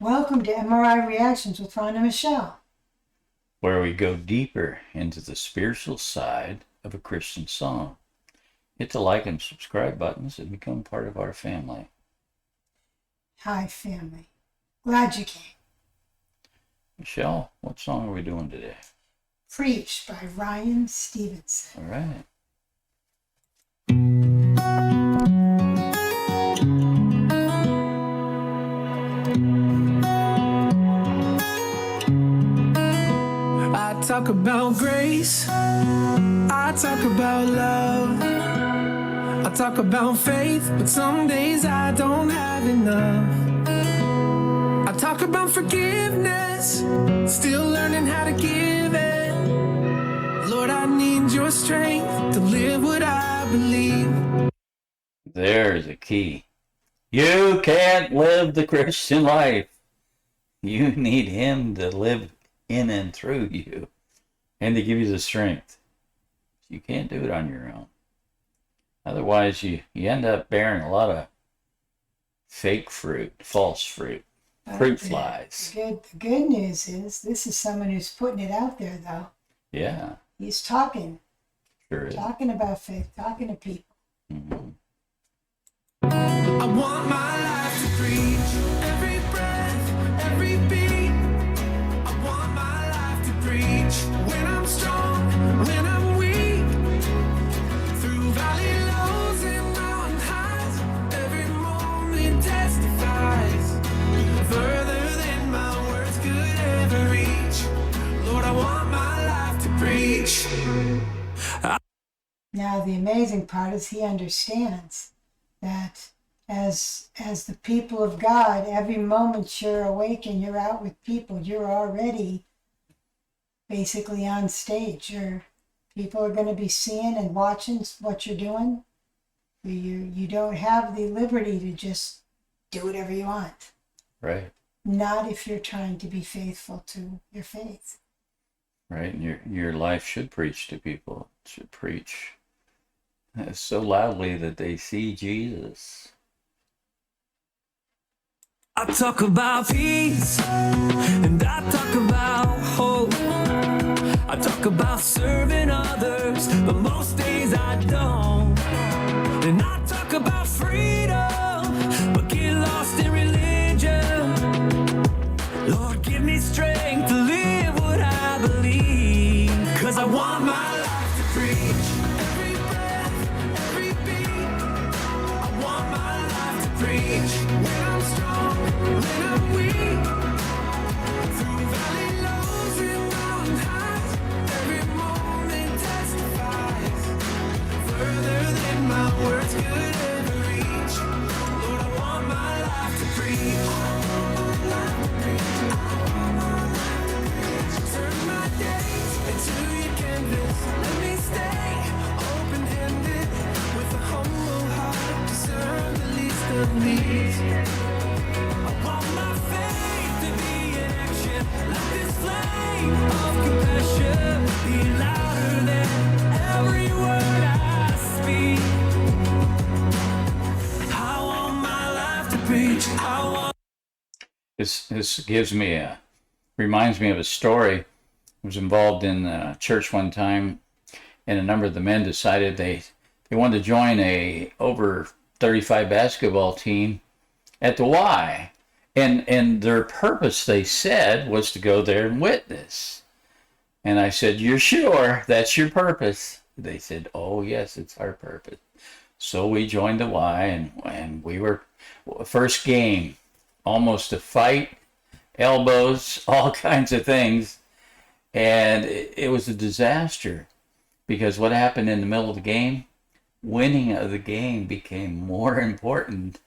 Welcome to MRI Reactions with Ron and Michelle, where we go deeper into the spiritual side of a Christian song. Hit the like and subscribe buttons and become part of our family. Hi, family. Glad you came. Michelle, what song are we doing today? Preach by Ryan Stevenson. All right. I talk about grace, I talk about love, I talk about faith, but some days I don't have enough. I talk about forgiveness, still learning how to give it. Lord, I need your strength to live what I believe. There's a key. You can't live the Christian life. You need Him to live in and through you and to give you the strength. You can't do it on your own. Otherwise, you end up bearing a lot of fake fruit, false fruit, fruit flies. The good news is this is someone who's putting it out there, though. Yeah. He's talking. Sure is. Talking about faith, talking to people. Mm-hmm. I want my life to preach, every breath, every beat. I want my life to preach, when I'm strong, when I'm weak. Through valley lows and mountain highs, every moment testifies. Further than my words could ever reach. Lord, I want my life to preach. Now, the amazing part is he understands that as the people of God, every moment you're awake and you're out with people, you're already basically on stage. People are going to be seeing and watching what you're doing. You don't have the liberty to just do whatever you want. Right. Not if you're trying to be faithful to your faith. Right. And your life should preach to people. It should preach so loudly that they see Jesus. I talk about peace, and I talk about hope. I talk about serving others, but most days I don't. And I talk about freedom, but get lost in religion. Lord, give me strength to live what I believe, 'cause I want my life to preach, every breath, every beat. I want my life to preach, when I'm strong, when I'm weak. Through valley lows and mountain highs, every moment testifies. Further than my words could ever reach. Lord, I want my life to preach. I want my life to preach. I want my life to preach. Turn my days into your canvas. Let me stay open-handed with a humble heart to serve the least of these. I want my faith to be in action. Let this flame of compassion be louder than every word I speak. I want my life to preach. I want. This reminds me of a story. I was involved in church one time, and a number of the men decided they wanted to join a over 35 basketball team at the Y. And their purpose, they said, was to go there and witness. And I said, "You're sure that's your purpose?" They said, "Oh, yes, it's our purpose." So we joined the Y, and we were, first game, almost a fight, elbows, all kinds of things. And it was a disaster, because what happened in the middle of the game, winning of the game became more important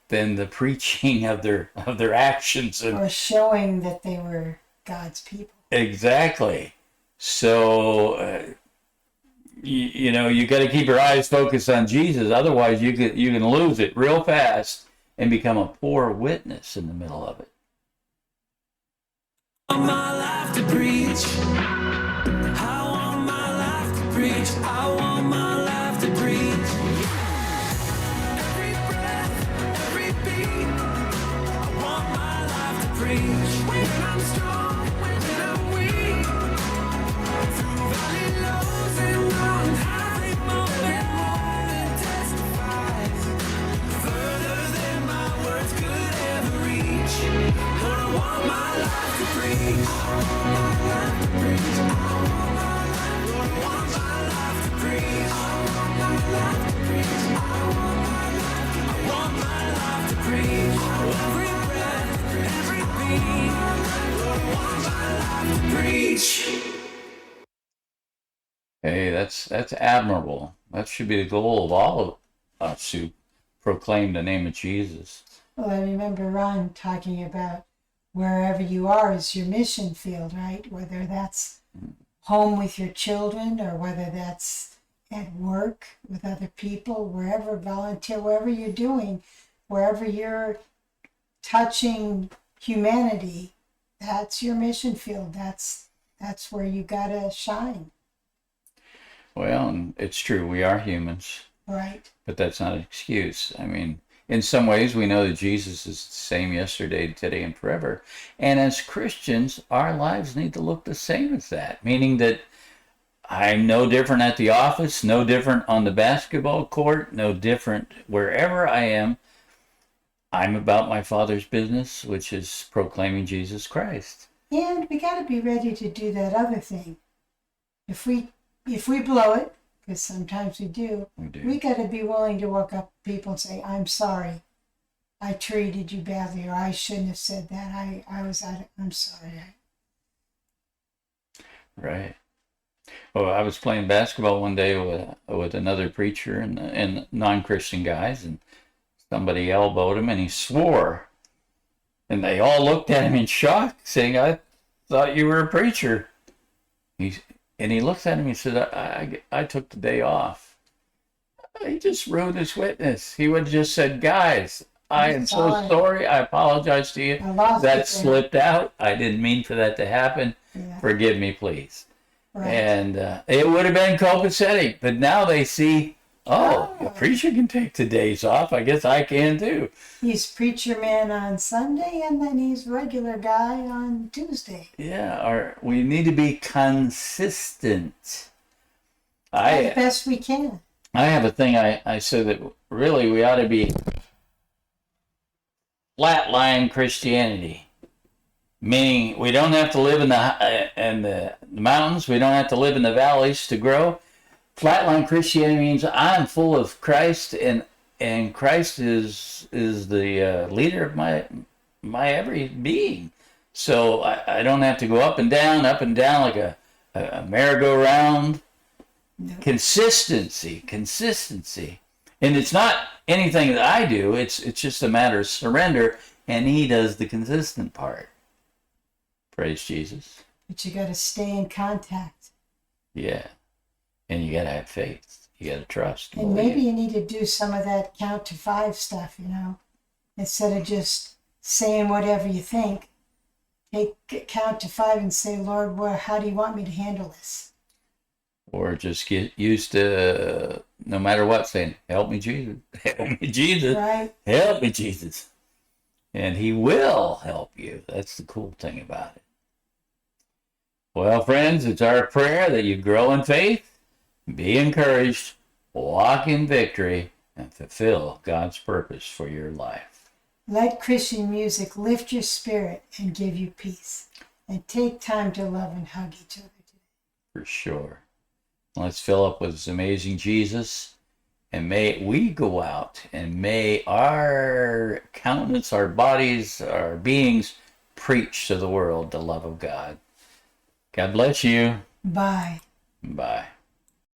than the preaching of their actions. Or showing that they were God's people. Exactly. So, you got to keep your eyes focused on Jesus. Otherwise, you can lose it real fast and become a poor witness in the middle of it. I want my life to preach. I want my life to preach. I want my life to preach. Every breath, every beat. I want my life to preach. Hey, that's admirable. That should be the goal of all of us who proclaim the name of Jesus. Well, I remember Ron talking about wherever you are is your mission field, right? Whether that's home with your children or whether that's at work with other people, wherever volunteer, wherever you're doing, wherever you're touching humanity, that's your mission field. That's where you gotta shine, Well, and it's true, we are humans, right? but that's not an excuse. I mean, in some ways, we know that Jesus is the same yesterday, today, and forever. And as Christians, our lives need to look the same as that, meaning that I'm no different at the office, no different on the basketball court, no different wherever I am. I'm about my Father's business, which is proclaiming Jesus Christ. And we gotta be ready to do that other thing. If we blow it, because sometimes we do, we got to be willing to walk up to people and say, I'm sorry. I treated you badly, or I shouldn't have said that. I'm sorry. Right. Well, I was playing basketball one day with another preacher and non-Christian guys, and somebody elbowed him and he swore. And they all looked at him in shock, saying, I thought you were a preacher. And he looked at him and said, I took the day off. He just ruined his witness. He would have just said, guys, I am so sorry. I apologize to you. That slipped out. I didn't mean for that to happen. Yeah. Forgive me, please. Right. And it would have been copacetic. But now they see, the preacher can take the days off. I guess I can too. He's preacher man on Sunday, and then he's regular guy on Tuesday. Yeah, we need to be consistent. The best we can. I have a thing I said that really we ought to be flatline Christianity, meaning we don't have to live in the mountains, we don't have to live in the valleys to grow. Flatline Christianity means I'm full of Christ, and Christ is the leader of my every being. So I don't have to go up and down like a merry-go-round. No. Consistency. And it's not anything that I do, it's just a matter of surrender, and he does the consistent part. Praise Jesus. But you got to stay in contact. Yeah. And you got to have faith. You got to trust. And maybe you need to do some of that count to 5 stuff, instead of just saying whatever you think. Count to 5 and say, Lord, how do you want me to handle this? Or just get used to, no matter what, saying, help me, Jesus. Help me, Jesus. Right. Help me, Jesus. And he will help you. That's the cool thing about it. Well, friends, it's our prayer that you grow in faith, be encouraged, walk in victory, and fulfill God's purpose for your life. Let Christian music lift your spirit and give you peace. And take time to love and hug each other today. For sure. Let's fill up with this amazing Jesus. And may we go out and may our countenance, our bodies, our beings preach to the world the love of God. God bless you. Bye. Bye.